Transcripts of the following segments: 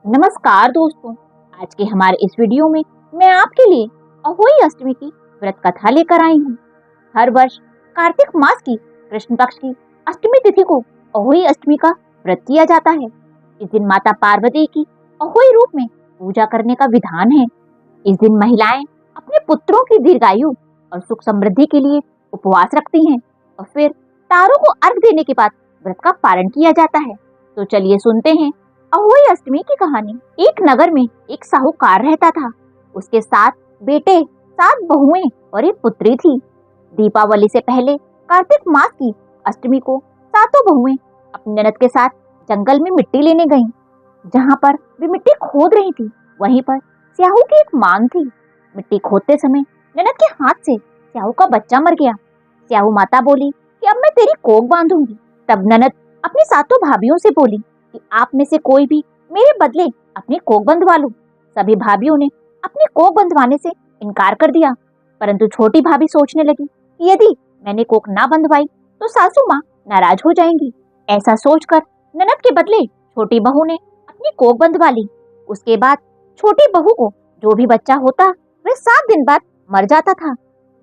नमस्कार दोस्तों। आज के हमारे इस वीडियो में मैं आपके लिए अहोई अष्टमी की व्रत कथा लेकर आई हूँ। हर वर्ष कार्तिक मास की कृष्ण पक्ष की अष्टमी तिथि को अहोई अष्टमी का व्रत किया जाता है। इस दिन माता पार्वती की अहोई रूप में पूजा करने का विधान है। इस दिन महिलाएं अपने पुत्रों की दीर्घायु और सुख समृद्धि के लिए उपवास रखती हैं और फिर तारों को अर्घ देने के बाद व्रत का पारण किया जाता है। तो चलिए सुनते हैं अहोई अष्टमी की कहानी। एक नगर में एक साहूकार रहता था। उसके 7 बेटे, 7 बहुएं और एक पुत्री थी। दीपावली से पहले कार्तिक मास की अष्टमी को सातों बहुएं अपनी ननद के साथ जंगल में मिट्टी लेने गईं। जहां पर वे मिट्टी खोद रही थी, वहीं पर स्याहू की एक मांग थी। मिट्टी खोदते समय ननद के हाथ से स्याहू का बच्चा मर गया। स्याहू माता बोली कि अब मैं तेरी कोख बांधूंगी। तब ननद अपनी सातों भाभियों से बोली कि आप में से कोई भी मेरे बदले अपनी कोख बंधवा लो। सभी भाभियों ने अपनी कोख बंधवाने से इनकार कर दिया, परंतु छोटी भाभी सोचने लगी कि यदि मैंने कोख ना बंधवाई तो सासू माँ नाराज हो जाएंगी। ऐसा सोचकर ननद के बदले छोटी बहू ने अपनी कोख बंधवा ली। उसके बाद छोटी बहू को जो भी बच्चा होता वह 7 दिन बाद मर जाता था।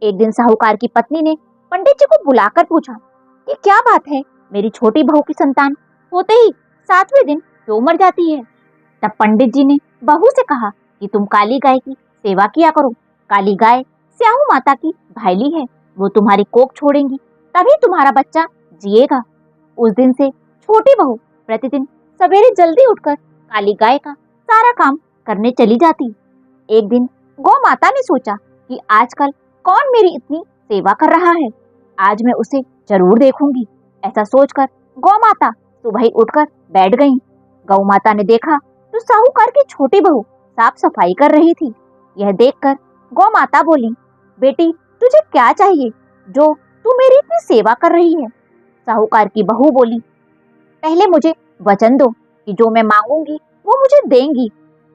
एक दिन साहूकार की पत्नी ने पंडित जी को बुलाकर पूछा कि क्या बात है, मेरी छोटी बहू की संतान होते ही 7वें दिन क्यों मर जाती है। तब पंडित जी ने बहू से कहा कि तुम काली गाय की सेवा किया करो। काली गाय स्याहू माता की भाईली है, वो तुम्हारी कोख छोड़ेंगी तभी तुम्हारा बच्चा जिएगा। उस दिन से छोटी बहू प्रतिदिन सवेरे जल्दी उठकर काली गाय का सारा काम करने चली जाती। एक दिन गौ माता ने सोचा कि आजकल कौन मेरी इतनी सेवा कर रहा है, आज मैं उसे जरूर देखूंगी। ऐसा सोचकर गौ माता सुबह ही उठकर बैठ गईं। गौ माता ने देखा तो साहूकार की छोटी बहू साफ सफाई कर रही थी। यह देखकर गौ माता बोली, बेटी तुझे क्या चाहिए जो तू मेरी इतनी सेवा कर रही है। साहूकार की बहू बोली, पहले मुझे वचन दो कि जो मैं मांगूंगी वो मुझे देंगी।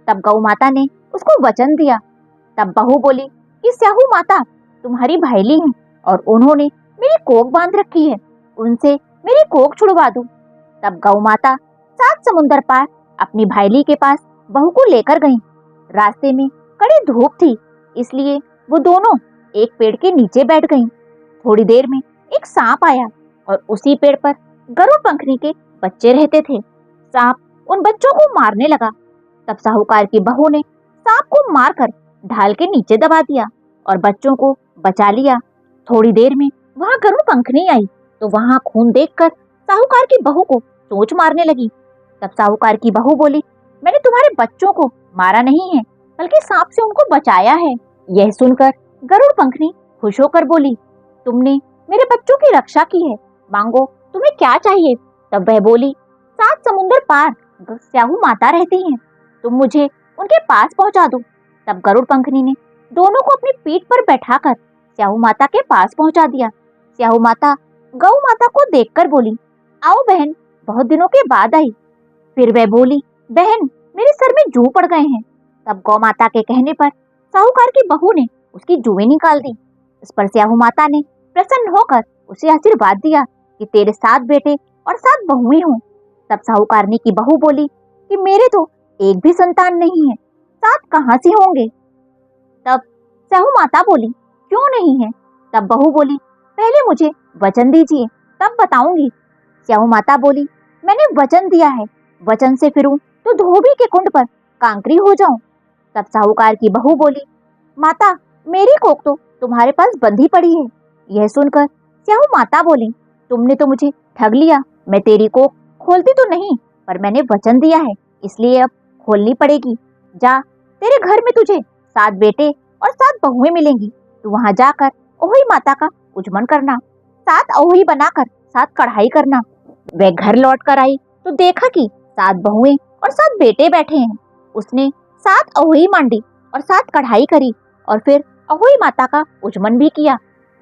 तब गौ माता ने उसको वचन दिया। तब बहू बोली कि स्याहू माता तुम्हारी भाईली हैं और उन्होंने मेरी कोख बांध रखी है, उनसे मेरी कोख छुड़वा दो। तब गौ माता 7 समुंदर पार अपनी भाईली के पास बहू को लेकर गईं। रास्ते में कड़ी धूप थी, इसलिए वो दोनों एक पेड़ के नीचे बैठ गईं। थोड़ी देर में एक सांप आया और उसी पेड़ पर गरुड़ पंखनी के बच्चे रहते थे। सांप उन बच्चों को मारने लगा। तब साहूकार की बहू ने सांप को मारकर ढाल के नीचे दबा दिया और बच्चों को बचा लिया। थोड़ी देर में वहां गरुड़ पंखनी आई तो वहां खून देखकर साहूकार की बहू को चोंच मारने लगी। तब साहूकार की बहू बोली, मैंने तुम्हारे बच्चों को मारा नहीं है, बल्कि सांप से उनको बचाया है। यह सुनकर गरुड़ पंखनी खुश होकर बोली, तुमने मेरे बच्चों की रक्षा की है, मांगो तुम्हें क्या चाहिए। तब वह बोली, 7 समुंदर पार स्याहू माता रहती हैं, तुम मुझे उनके पास पहुंचा दो। तब गरुड़ पंखनी ने दोनों को अपनी पीठ पर बैठाकर स्याहू माता के पास पहुंचा दिया। स्याहू माता गौ माता को देखकर बोली, आओ बहन, बहुत दिनों के बाद आई। फिर वह बोली, बहन मेरे सर में जू पड़ गए हैं। तब गौ माता के कहने पर साहूकार की बहू ने उसकी जुएं निकाल दी। इस पर स्याहू माता ने प्रसन्न होकर उसे आशीर्वाद दिया कि तेरे 7 बेटे और 7 बहुएं हों। तब साहूकारनी की बहू बोली कि मेरे तो एक भी संतान नहीं है, 7 कहाँ से होंगे। तब स्याहू माता बोली, क्यों नहीं है। तब बहू बोली, पहले मुझे वचन दीजिए तब बताऊंगी। स्याहू माता बोली, मैंने वचन दिया है, वचन से फिरूं तो धोबी के कुंड पर कांकरी हो जाऊं। तब साहूकार की बहू बोली, माता मेरी कोख तो तुम्हारे पास बंधी पड़ी है। यह सुनकर स्याहू माता बोली, तुमने तो मुझे ठग लिया, मैं तेरी कोख खोलती तो नहीं, पर मैंने वचन दिया है इसलिए अब खोलनी पड़ेगी। जा, तेरे घर में तुझे 7 बेटे और 7 बहुएं मिलेंगी, तू वहां जाकर अहोई माता का पूजन करना, 7 अहोई बनाकर 7 कढ़ाई करना। वह घर लौट कर आई तो देखा कि 7 बहुएं और 7 बेटे बैठे हैं। उसने 7 अहोई मांडी और 7 कढ़ाई करी और फिर अहोई माता का पूजन भी किया।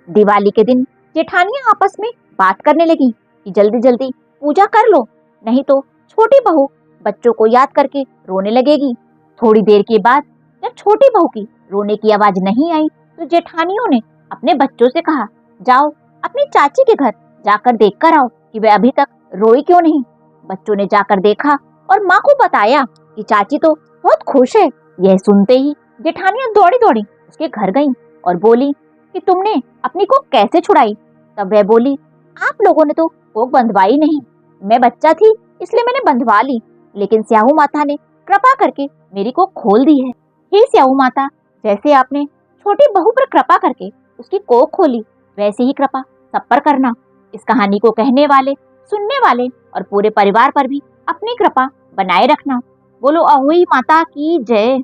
दिवाली के दिन जेठानियां आपस में बात करने लगी कि जल्दी जल्दी पूजा कर लो, नहीं तो छोटी बहू बच्चों को याद करके रोने लगेगी। थोड़ी देर के बाद जब छोटी बहू की रोने की आवाज नहीं आई तो जेठानियों ने अपने बच्चों से कहा, जाओ अपनी चाची के घर जाकर देख कर आओ कि वह अभी तक रोई क्यों नहीं। बच्चों ने जाकर देखा और माँ को बताया कि चाची तो बहुत खुश है। यह सुनते ही जेठानियां दौड़ी दौड़ी उसके घर गईं और बोली कि तुमने अपनी कोख कैसे छुड़ाई। तब वह बोली, आप लोगों ने तो कोख बंधवाई नहीं, मैं बच्चा थी इसलिए मैंने बंधवा ली, लेकिन स्याहू माता ने कृपा करके मेरी कोख खोल दी है। हे स्याहू माता, जैसे आपने छोटी बहू पर कृपा करके उसकी कोख खोली, वैसे ही कृपा सब पर करना। इस कहानी को कहने वाले, सुनने वाले और पूरे परिवार पर भी अपनी कृपा बनाए रखना। बोलो अहोई माता की जय।